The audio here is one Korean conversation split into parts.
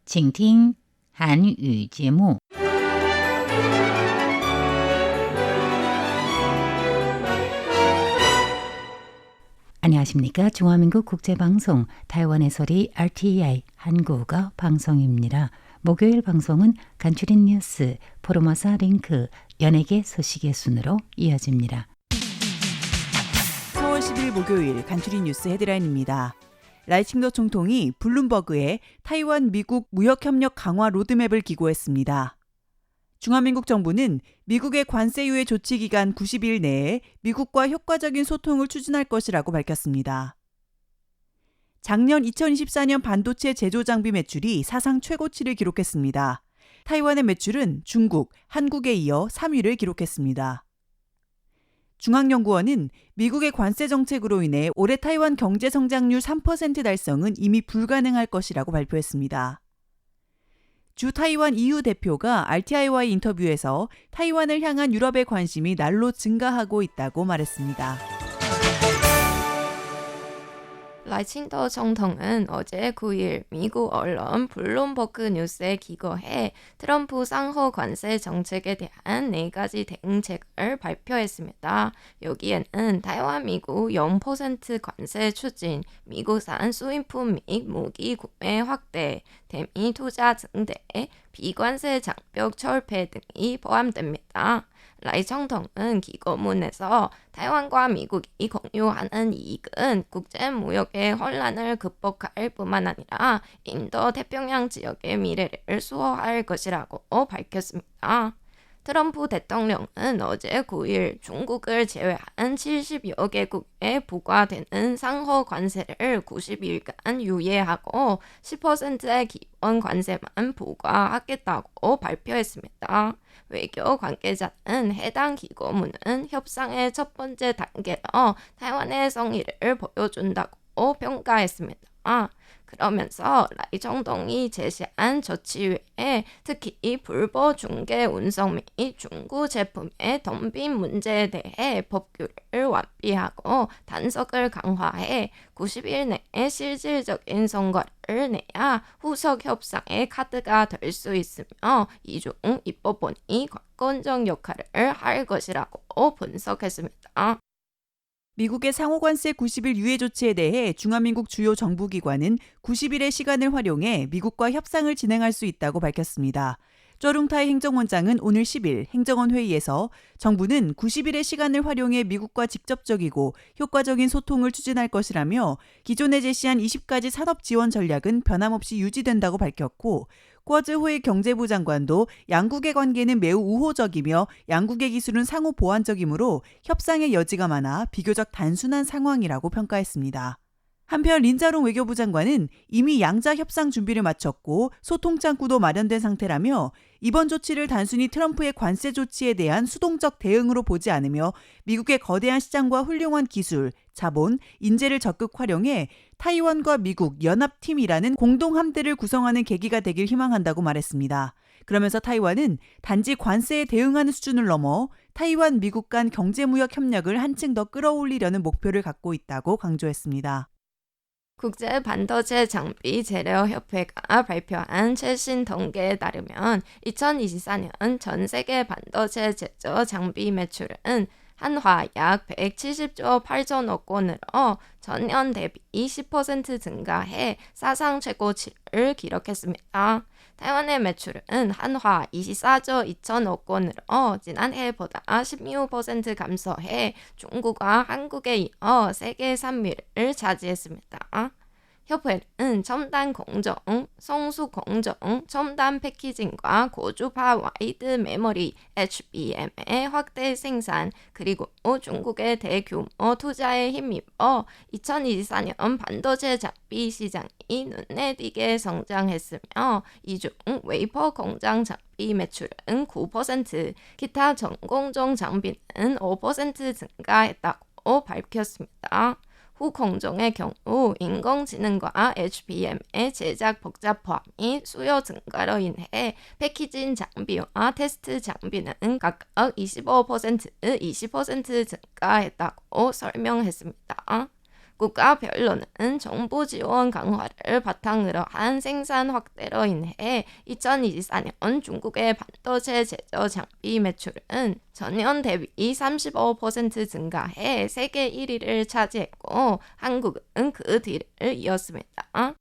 请听韩语节目。 안녕하십니까? 중화민국 국제방송 타이완의 소리 RTI 한국어 방송입니다. 목요일 방송은 간추린 뉴스, 포르마사 링크, 연예계 소식의 순으로 이어집니다. 4월 10일 목요일 간추린 뉴스 헤드라인입니다. 라이칭더 총통이 블룸버그에 타이완 미국 무역협력 강화 로드맵을 기고했습니다. 중화민국 정부는 미국의 관세 유예 조치 기간 90일 내에 미국과 효과적인 소통을 추진할 것이라고 밝혔습니다. 작년 2024년 반도체 제조 장비 매출이 사상 최고치를 기록했습니다. 타이완의 매출은 중국, 한국에 이어 3위를 기록했습니다. 중앙연구원은 미국의 관세 정책으로 인해 올해 타이완 경제 성장률 3% 달성은 이미 불가능할 것이라고 발표했습니다. 주 타이완 EU 대표가 RTI와의 인터뷰에서 타이완을 향한 유럽의 관심이 날로 증가하고 있다고 말했습니다. 라이칭더 총통은 어제 9일 미국 언론 블룸버그 뉴스에 기고해 트럼프 상호 관세 정책에 대한 4가지 대응책을 발표했습니다. 여기에는 타이완 미국 0% 관세 추진, 미국산 수입품 및 무기 구매 확대, 대미 투자 증대, 비관세 장벽 철폐 등이 포함됩니다. 라이 총통은 기고문에서 타이완과 미국이 공유하는 이익은 국제무역의 혼란을 극복할 뿐만 아니라 인도 태평양 지역의 미래를 수호할 것이라고 밝혔습니다. 트럼프 대통령은 어제 9일 중국을 제외한 70여 개국에 부과되는 상호 관세를 90일간 유예하고 10%의 기본 관세만 부과하겠다고 발표했습니다. 외교 관계자는 해당 기고문은 협상의 첫 번째 단계로 타이완의 성의를 보여준다고 평가했습니다. 그러면서 라이 총통이 제시한 조치 외에 특히 불법 중개 운송 및 중고 제품의 덤빈 문제에 대해 법규를 완비하고 단속을 강화해 90일 내에 실질적인 성과를 내야 후속 협상의 카드가 될 수 있으며 이중 입법본이 관건적 역할을 할 것이라고 분석했습니다. 미국의 상호관세 90일 유예 조치에 대해 중화민국 주요 정부기관은 90일의 시간을 활용해 미국과 협상을 진행할 수 있다고 밝혔습니다. 쩌룽타이 행정원장은 오늘 10일 행정원 회의에서 정부는 90일의 시간을 활용해 미국과 직접적이고 효과적인 소통을 추진할 것이라며 기존에 제시한 20가지 산업 지원 전략은 변함없이 유지된다고 밝혔고 쿼즈 호이 경제부 장관도 양국의 관계는 매우 우호적이며 양국의 기술은 상호 보완적이므로 협상의 여지가 많아 비교적 단순한 상황이라고 평가했습니다. 한편 린자롱 외교부 장관은 이미 양자 협상 준비를 마쳤고 소통 창구도 마련된 상태라며 이번 조치를 단순히 트럼프의 관세 조치에 대한 수동적 대응으로 보지 않으며 미국의 거대한 시장과 훌륭한 기술, 자본, 인재를 적극 활용해 타이완과 미국 연합팀이라는 공동 함대를 구성하는 계기가 되길 희망한다고 말했습니다. 그러면서 타이완은 단지 관세에 대응하는 수준을 넘어 타이완 미국 간 경제무역 협력을 한층 더 끌어올리려는 목표를 갖고 있다고 강조했습니다. 국제 반도체 장비 재료 협회가 발표한 최신 통계에 따르면 2024년 전 세계 반도체 제조 장비 매출은 한화 약 170조 8천억 원으로 전년 대비 10% 증가해 사상 최고치를 기록했습니다. 타이완의 매출은 한화 24조 2천억 원으로 지난해보다 16% 감소해 중국과 한국에 이어 세계 3위를 차지했습니다. 협회는 첨단 공정, 성수 공정, 첨단 패키징과 고주파 와이드 메모리 HBM의 확대 생산 그리고 중국의 대규모 투자에 힘입어 2024년 반도체 장비 시장이 눈에 띄게 성장했으며 이 중 웨이퍼 공장 장비 매출은 9%, 기타 전공정 장비는 5% 증가했다고 밝혔습니다. 후 공정의 경우 인공지능과 HBM의 제작 복잡화이 수요 증가로 인해 패키징 장비와 테스트 장비는 각각 25%, 20% 증가했다고 설명했습니다. 국가별로는 정부 지원 강화를 바탕으로 한 생산 확대로 인해 2024년 중국의 반도체 제조 장비 매출은 전년 대비 35% 증가해 세계 1위를 차지했고 한국은 그 뒤를 이었습니다.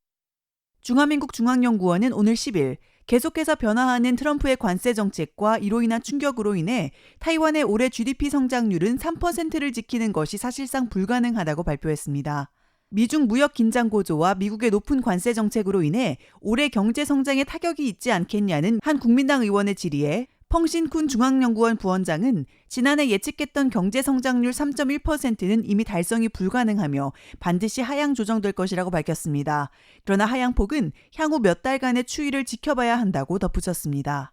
중화민국 중앙연구원은 오늘 10일 계속해서 변화하는 트럼프의 관세 정책과 이로 인한 충격으로 인해 타이완의 올해 GDP 성장률은 3%를 지키는 것이 사실상 불가능하다고 발표했습니다. 미중 무역 긴장 고조와 미국의 높은 관세 정책으로 인해 올해 경제 성장에 타격이 있지 않겠냐는 한 국민당 의원의 질의에 펑신쿤 중앙연구원 부원장은 지난해 예측했던 경제 성장률 3.1%는 이미 달성이 불가능하며 반드시 하향 조정될 것이라고 밝혔습니다. 그러나 하향폭은 향후 몇 달간의 추이를 지켜봐야 한다고 덧붙였습니다.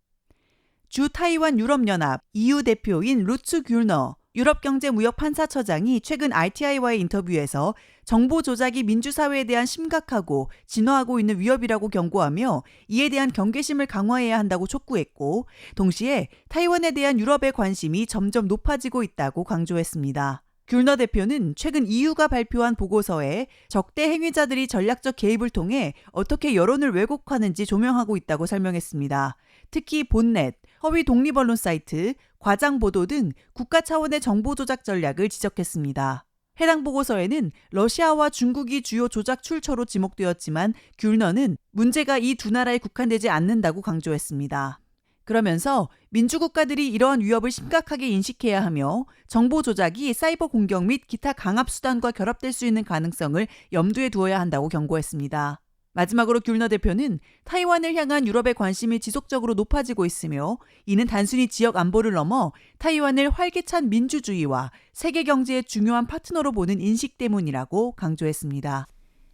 주 타이완 유럽연합 EU 대표인 루츠 귤너 유럽경제무역판사처장이 최근 RTI와의 인터뷰에서 정보 조작이 민주사회에 대한 심각하고 진화하고 있는 위협이라고 경고하며 이에 대한 경계심을 강화해야 한다고 촉구했고 동시에 타이완에 대한 유럽의 관심이 점점 높아지고 있다고 강조했습니다. 귤너 대표는 최근 EU가 발표한 보고서에 적대 행위자들이 전략적 개입을 통해 어떻게 여론을 왜곡하는지 조명하고 있다고 설명했습니다. 특히 본넷, 허위 독립 언론 사이트, 과장 보도 등 국가 차원의 정보 조작 전략을 지적했습니다. 해당 보고서에는 러시아와 중국이 주요 조작 출처로 지목되었지만 귤너는 문제가 이 두 나라에 국한되지 않는다고 강조했습니다. 그러면서 민주국가들이 이러한 위협을 심각하게 인식해야 하며 정보 조작이 사이버 공격 및 기타 강압 수단과 결합될 수 있는 가능성을 염두에 두어야 한다고 경고했습니다. 마지막으로 귤너 대표는 타이완을 향한 유럽의 관심이 지속적으로 높아지고 있으며 이는 단순히 지역 안보를 넘어 타이완을 활기찬 민주주의와 세계 경제의 중요한 파트너로 보는 인식 때문이라고 강조했습니다.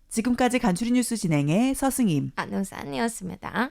지금까지 간추린 뉴스 진행의 서승임, 안우산이었습니다.